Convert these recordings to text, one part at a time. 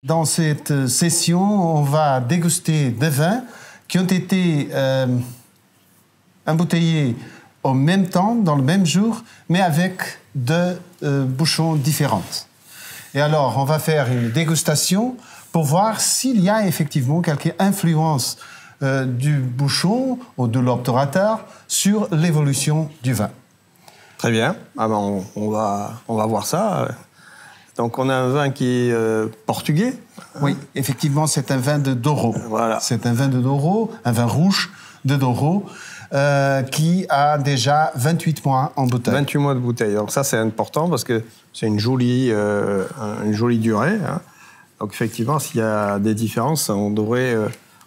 Dans cette session, on va déguster des vins qui ont été embouteillés au même temps, dans le même jour, mais avec deux bouchons différents. Et alors, on va faire une dégustation pour voir s'il y a effectivement quelque influence du bouchon ou de l'obturateur sur l'évolution du vin. Très bien. Ah ben on va voir ça. Donc, on a un vin qui est portugais. Oui, effectivement, c'est un vin de Douro. Voilà. C'est un vin de Douro, un vin rouge de Douro, qui a déjà 28 mois en bouteille. 28 mois de bouteille. Donc, ça, c'est important parce que c'est une jolie durée. Hein. Donc, effectivement, s'il y a des différences, on devrait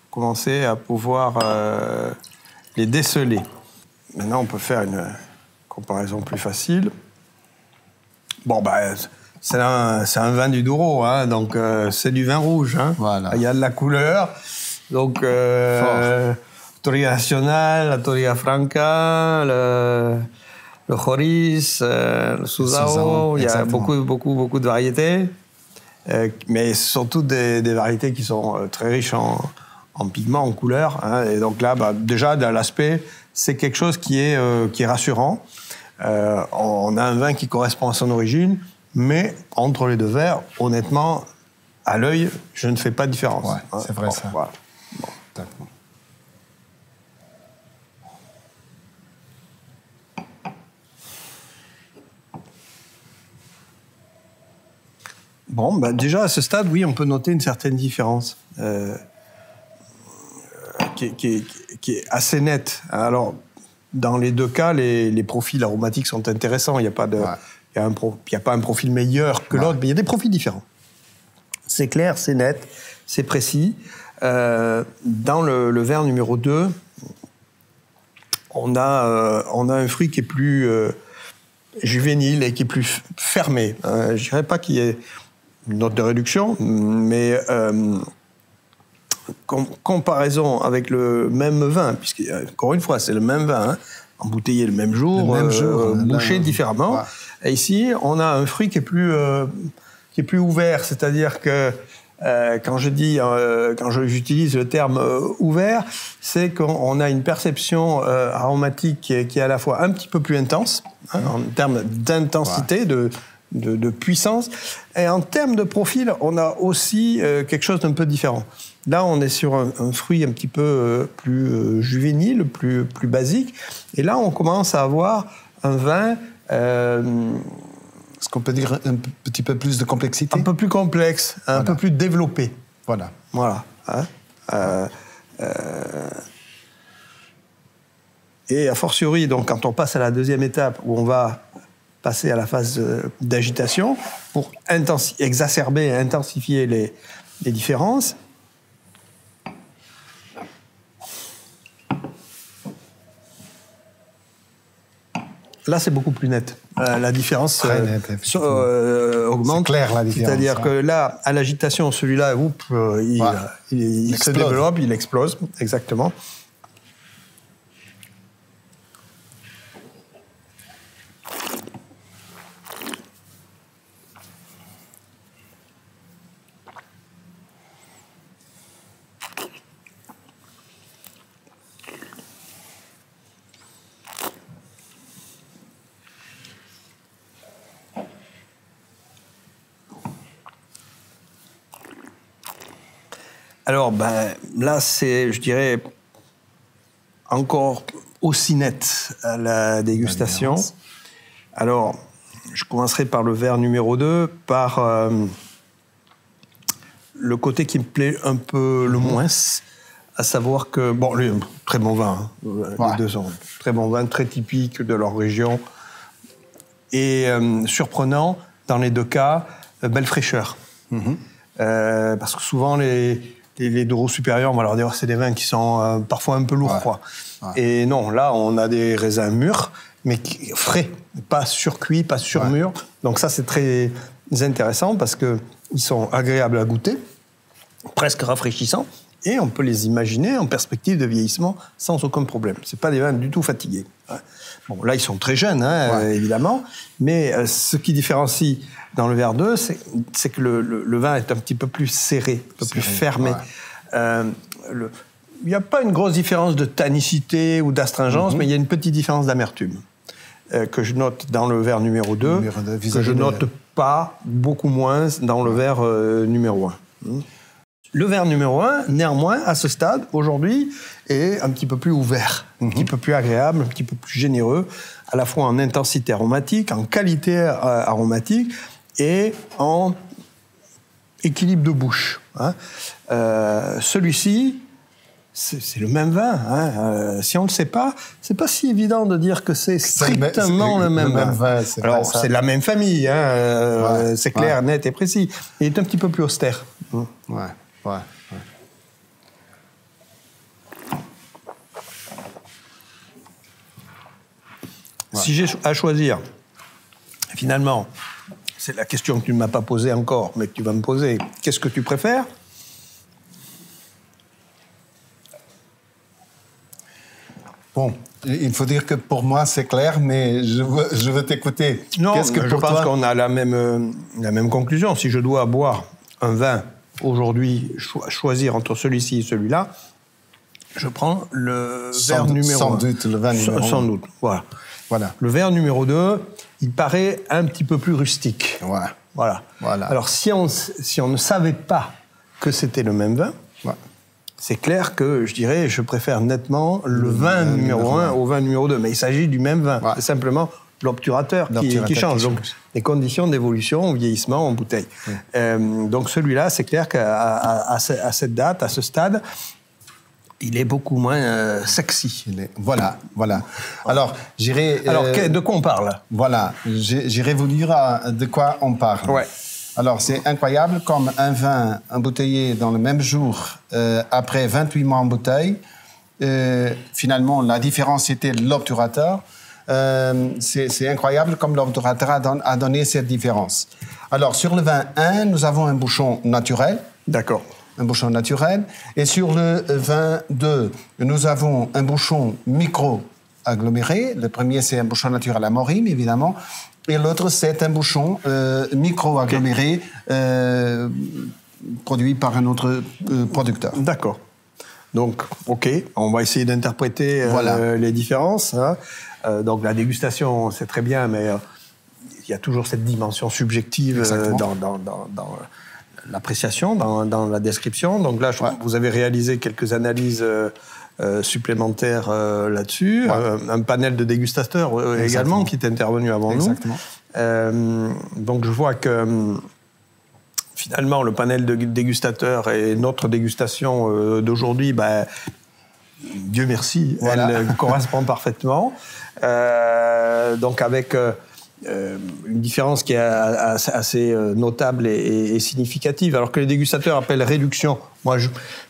commencer à pouvoir les déceler. Maintenant, on peut faire une comparaison plus facile. Bon, ben... C'est un vin du Douro, hein, donc c'est du vin rouge. Hein. Voilà. Il y a de la couleur. Donc, Touriga Nacional, la Touriga Franca, le Joris, le Suzao. Il y a beaucoup de variétés. Mais surtout des variétés qui sont très riches en pigments, en couleurs. Hein. Et donc là, bah, déjà, dans l'aspect, c'est quelque chose qui est rassurant. On a un vin qui correspond à son origine. Mais entre les deux verres, honnêtement, à l'œil, je ne fais pas de différence. Ouais, c'est vrai ça. Voilà. Bon, bah déjà à ce stade, oui, on peut noter une certaine différence qui est assez nette. Alors, dans les deux cas, les profils aromatiques sont intéressants. Il n'y a pas de... Ouais. Il n'y a pas un profil meilleur que l'autre, mais il y a des profils différents. C'est clair, c'est net, c'est précis. Dans le verre numéro 2, on a un fruit qui est plus juvénile et qui est plus fermé. Je ne dirais pas qu'il y ait une note de réduction, mais comparaison avec le même vin, puisque, encore une fois, c'est le même vin, hein, embouteillé le même jour, bouché différemment. Ouais. Et ici, on a un fruit qui est plus ouvert, c'est-à-dire que quand j'utilise le terme ouvert, c'est qu'on a une perception aromatique qui est à la fois un petit peu plus intense, hein, en termes d'intensité, ouais. de puissance, et en termes de profil, on a aussi quelque chose d'un peu différent. Là, on est sur un fruit un petit peu plus juvénile, plus basique, et là, on commence à avoir un vin... Est-ce qu'on peut dire un petit peu plus de complexité? Un peu plus complexe, un peu plus développé. Voilà. Voilà. Hein, et a fortiori, donc, quand on passe à la deuxième étape, où on va passer à la phase d'agitation, pour exacerber et intensifier les différences, là, c'est beaucoup plus net. La différence augmente. C'est clair, la différence. C'est-à-dire que là, à l'agitation, celui-là, il se développe, il explose, exactement. Alors, là, c'est, je dirais, encore aussi net à la dégustation. Alors, je commencerai par le verre numéro 2, par le côté qui me plaît un peu le moins, à savoir que, bon, lui, très bon vin, hein, les deux sont très bons vins, très typiques de leur région, et surprenant, dans les deux cas, belle fraîcheur. Parce que souvent, les Douro supérieurs, on va leur dire c'est des vins qui sont parfois un peu lourds, quoi. Et non, là, on a des raisins mûrs, mais frais, pas surcuits, pas surmûrs. Donc ça, c'est très intéressant parce qu'ils sont agréables à goûter, presque rafraîchissants. et on peut les imaginer en perspective de vieillissement sans aucun problème. Ce pas des vins du tout fatigués. Bon, là, ils sont très jeunes, évidemment, mais ce qui différencie dans le verre 2, c'est que le vin est un petit peu plus serré, un peu plus fermé. Il n'y a pas une grosse différence de tannicité ou d'astringence, mais il y a une petite différence d'amertume que je note dans le verre numéro 2, que je note pas, beaucoup moins, dans le verre numéro 1. Le verre numéro 1, néanmoins, à ce stade, aujourd'hui, est un petit peu plus ouvert, un petit peu plus agréable, un petit peu plus généreux, à la fois en intensité aromatique, en qualité aromatique et en équilibre de bouche. Celui-ci, c'est le même vin. Si on ne le sait pas, c'est pas si évident de dire que c'est strictement le même vin. Alors, c'est de la même famille, c'est clair, net et précis. Il est un petit peu plus austère. Si j'ai à choisir, finalement, c'est la question que tu ne m'as pas posée encore, mais que tu vas me poser, qu'est-ce que tu préfères ? Bon, il faut dire que pour moi c'est clair, mais je veux t'écouter. Non, je pense qu'on a la même conclusion. Si je dois boire un vin aujourd'hui, choisir entre celui-ci et celui-là, je prends le verre numéro 1. Sans doute, le vin numéro 1. Sans doute, voilà. Le verre numéro 2, il paraît un petit peu plus rustique. Voilà. Alors, si on ne savait pas que c'était le même vin, c'est clair que, je dirais, je préfère nettement le vin numéro 1 au vin numéro 2. Mais il s'agit du même vin. C'est simplement l'obturateur qui change. Donc, les conditions d'évolution, au vieillissement, en bouteille. Donc, celui-là, c'est clair qu'à cette date, à ce stade, il est beaucoup moins sexy. Voilà. Alors, de quoi on parle ? Voilà, j'irai vous dire de quoi on parle. Alors, c'est incroyable, comme un vin embouteillé dans le même jour, après 28 mois en bouteille, finalement, la différence était l'obturateur. C'est incroyable comme l'obturateur a donné cette différence. Alors, sur le vin 1, nous avons un bouchon naturel. D'accord. Un bouchon naturel. Et sur le vin 2, nous avons un bouchon micro-aggloméré. Le premier, c'est un bouchon naturel à Morim, évidemment. Et l'autre, c'est un bouchon micro-aggloméré produit par un autre producteur. D'accord. Donc, on va essayer d'interpréter les différences. Donc, la dégustation, c'est très bien, mais il y a toujours cette dimension subjective dans l'appréciation, dans la description. Donc là, vous avez réalisé quelques analyses supplémentaires là-dessus. Un panel de dégustateurs également qui est intervenu avant nous. Donc je vois que finalement le panel de dégustateurs et notre dégustation d'aujourd'hui, Dieu merci, elle correspond parfaitement. Donc avec une différence qui est assez notable et significative, alors que les dégustateurs appellent réduction.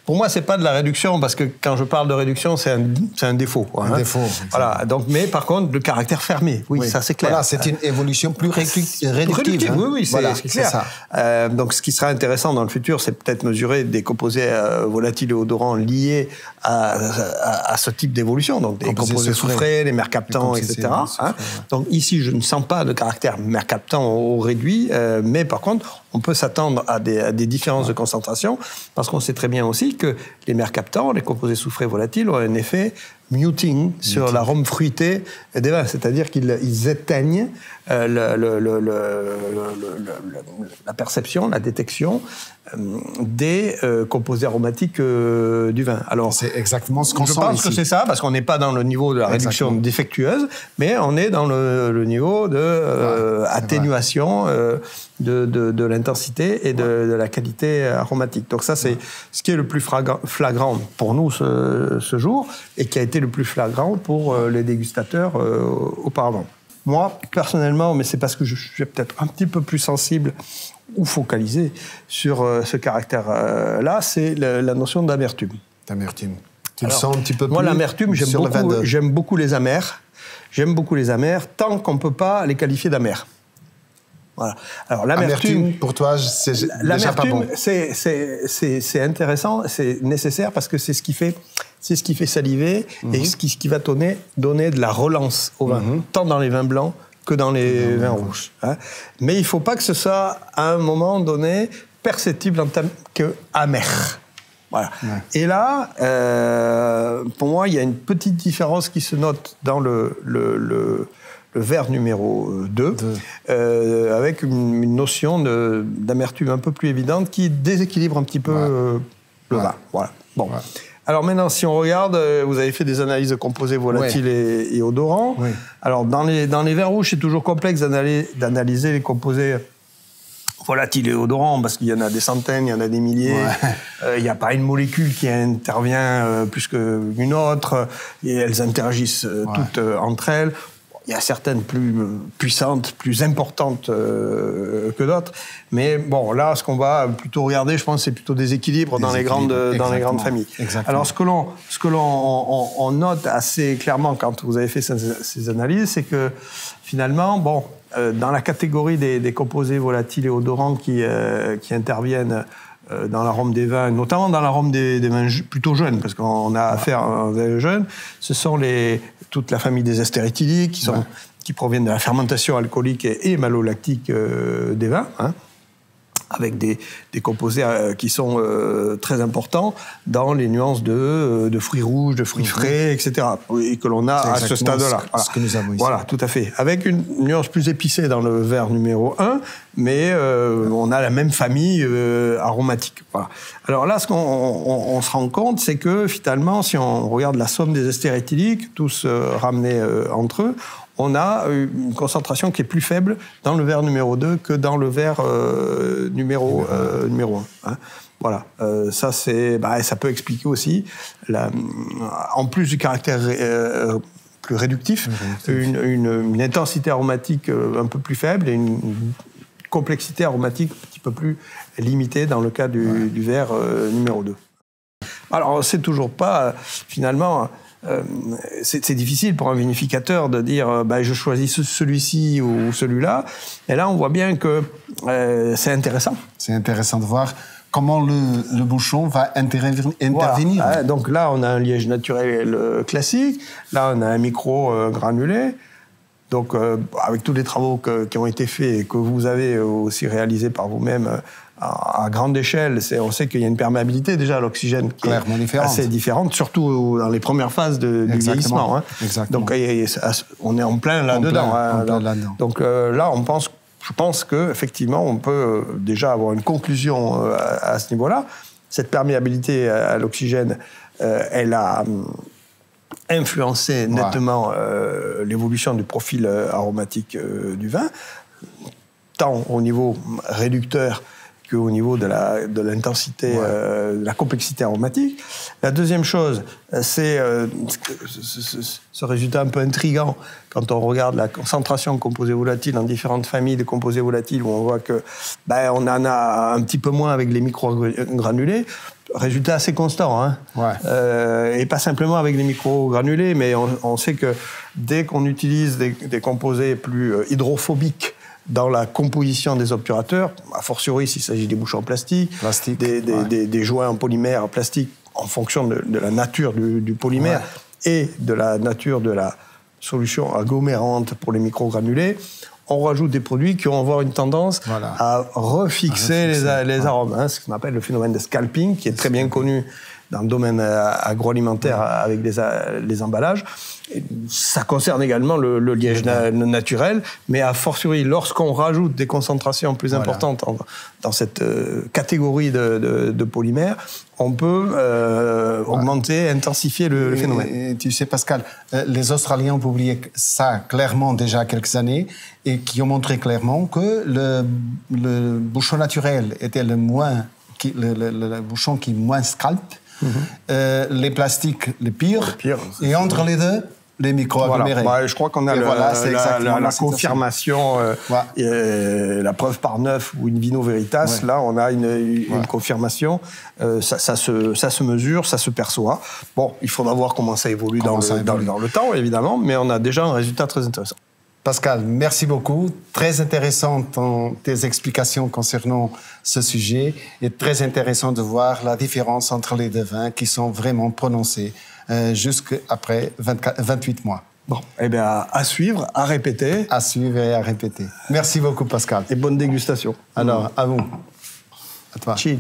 Pour moi, c'est pas de la réduction, parce que quand je parle de réduction, c'est un défaut. Un défaut. Voilà. Donc, mais par contre, le caractère fermé, ça c'est clair. Voilà, c'est une évolution plus réductive. Oui, c'est clair. Ça. Donc, ce qui sera intéressant dans le futur, c'est peut-être mesurer des composés volatiles et odorants liés à ce type d'évolution. Donc, des composés soufrés, les mercaptans, etc. Donc, ici, je ne sens pas de caractère mercaptan au réduit, mais par contre, on peut s'attendre à des différences de concentration, parce qu'on sait très bien aussi que les mercaptans, les composés soufrés volatiles, ont un effet muting sur l'arôme fruité des vins, c'est-à-dire qu'ils éteignent la perception, la détection des composés aromatiques du vin. Alors, c'est exactement ce qu'on sent ici. Je pense que c'est ça, parce qu'on n'est pas dans le niveau de la réduction défectueuse, mais on est dans le niveau de atténuation de l'intensité et de la qualité aromatique. Donc ça, c'est ce qui est le plus flagrant pour nous ce jour, et qui a été le plus flagrant pour les dégustateurs auparavant. Moi, personnellement, mais c'est parce que je suis peut-être un petit peu plus sensible ou focalisé sur ce caractère-là, c'est la notion d'amertume. D'amertume. Tu le sens un petit peu plus. Moi, l'amertume, j'aime beaucoup les amers. J'aime beaucoup les amers tant qu'on ne peut pas les qualifier d'amers. Voilà. Alors l'amertume, pour toi, c'est déjà pas bon. C'est intéressant, c'est nécessaire parce que c'est ce qui fait saliver et ce qui va donner de la relance au vin, tant dans les vins blancs que dans les vins rouges. Hein. Mais il ne faut pas que ce soit à un moment donné perceptible en tant qu'amer. Voilà. Ouais. Et là, pour moi, il y a une petite différence qui se note dans le verre numéro 2, avec une notion d'amertume un peu plus évidente qui déséquilibre un petit peu le vin. Voilà. Bon. Ouais. Alors maintenant, si on regarde, vous avez fait des analyses de composés volatiles et odorants. Oui. Alors dans les vins rouges, c'est toujours complexe d'analyser les composés volatiles et odorants parce qu'il y en a des centaines, il y en a des milliers. Il n'y a pas une molécule qui intervient plus qu'une autre et elles interagissent toutes entre elles. Il y a certaines plus puissantes, plus importantes que d'autres. Mais bon, là, ce qu'on va plutôt regarder, je pense, c'est plutôt des équilibres dans les grandes familles. Exactement. Alors, ce que l'on note assez clairement quand vous avez fait ces analyses, c'est que finalement, bon, dans la catégorie des composés volatiles et odorants qui interviennent dans l'arôme des vins, notamment dans l'arôme des vins plutôt jeunes, parce qu'on a affaire à un vin jeune, ce sont toute la famille des esters éthyliques qui proviennent de la fermentation alcoolique et malolactique des vins, hein, avec des composés qui sont très importants dans les nuances de fruits rouges, de fruits frais, etc. Et que l'on a à ce stade-là. Ce que nous avons ici. Voilà, tout à fait. Avec une nuance plus épicée dans le verre numéro 1, mais on a la même famille aromatique. Voilà. Alors là, ce qu'on se rend compte, c'est que finalement, si on regarde la somme des esters éthyliques, tous ramenés entre eux, on a une concentration qui est plus faible dans le verre numéro 2 que dans le verre numéro 1. Hein. Voilà, ça peut expliquer aussi, en plus du caractère plus réductif, une intensité aromatique un peu plus faible et une complexité aromatique un petit peu plus limitée dans le cas du verre numéro 2. Alors, c'est toujours pas, finalement... c'est difficile pour un vinificateur de dire je choisis celui-ci ou celui-là. Et là, on voit bien que c'est intéressant. C'est intéressant de voir comment le bouchon va intervenir. Voilà. Donc là, on a un liège naturel classique. Là, on a un micro granulé. Donc, avec tous les travaux qui ont été faits et que vous avez aussi réalisés par vous-même à grande échelle, on sait qu'il y a une perméabilité déjà à l'oxygène qui est assez différente, surtout dans les premières phases du vieillissement. Hein. Donc, on est en plein là-dedans. Donc là, je pense qu'effectivement, on peut déjà avoir une conclusion à ce niveau-là. Cette perméabilité à l'oxygène, elle a influencé nettement l'évolution du profil aromatique du vin, tant au niveau réducteur qu'au niveau de l'intensité, de la complexité aromatique. La deuxième chose, c'est ce résultat un peu intriguant quand on regarde la concentration de composés volatiles dans différentes familles de composés volatiles, où on voit que on en a un petit peu moins avec les microgranulés. Résultat assez constant, hein. Et pas simplement avec les microgranulés, mais on sait que dès qu'on utilise des composés plus hydrophobiques dans la composition des obturateurs, a fortiori s'il s'agit des bouchons plastiques, des joints en polymère plastique, en fonction de la nature du polymère et de la nature de la solution agglomérante pour les microgranulés, on rajoute des produits qui vont avoir une tendance à refixer les arômes. Hein, ce qu'on appelle le phénomène de scalping, qui est très bien connu dans le domaine agroalimentaire avec les emballages. Et ça concerne également le liège naturel, mais a fortiori, lorsqu'on rajoute des concentrations plus importantes dans cette catégorie de polymères, on peut augmenter, intensifier le phénomène. Et tu sais, Pascal, les Australiens ont publié ça clairement déjà il y a quelques années et qui ont montré clairement que le bouchon naturel était le bouchon qui moins scalpe, les plastiques le pire, et entre les deux, les micro-agglomérés. Je crois qu'on a la confirmation, la preuve par neuf ou in vino veritas. Là, on a une confirmation. Ça se mesure, ça se perçoit. Bon, il faudra voir comment ça évolue dans le temps, évidemment, mais on a déjà un résultat très intéressant. Pascal, merci beaucoup. Très intéressantes tes explications concernant ce sujet et très intéressant de voir la différence entre les deux vins qui sont vraiment prononcés jusqu'après 28 mois. Bon, eh bien, à suivre, à répéter. À suivre et à répéter. Merci beaucoup, Pascal. Et bonne dégustation. Alors, à vous. À toi. Cheers.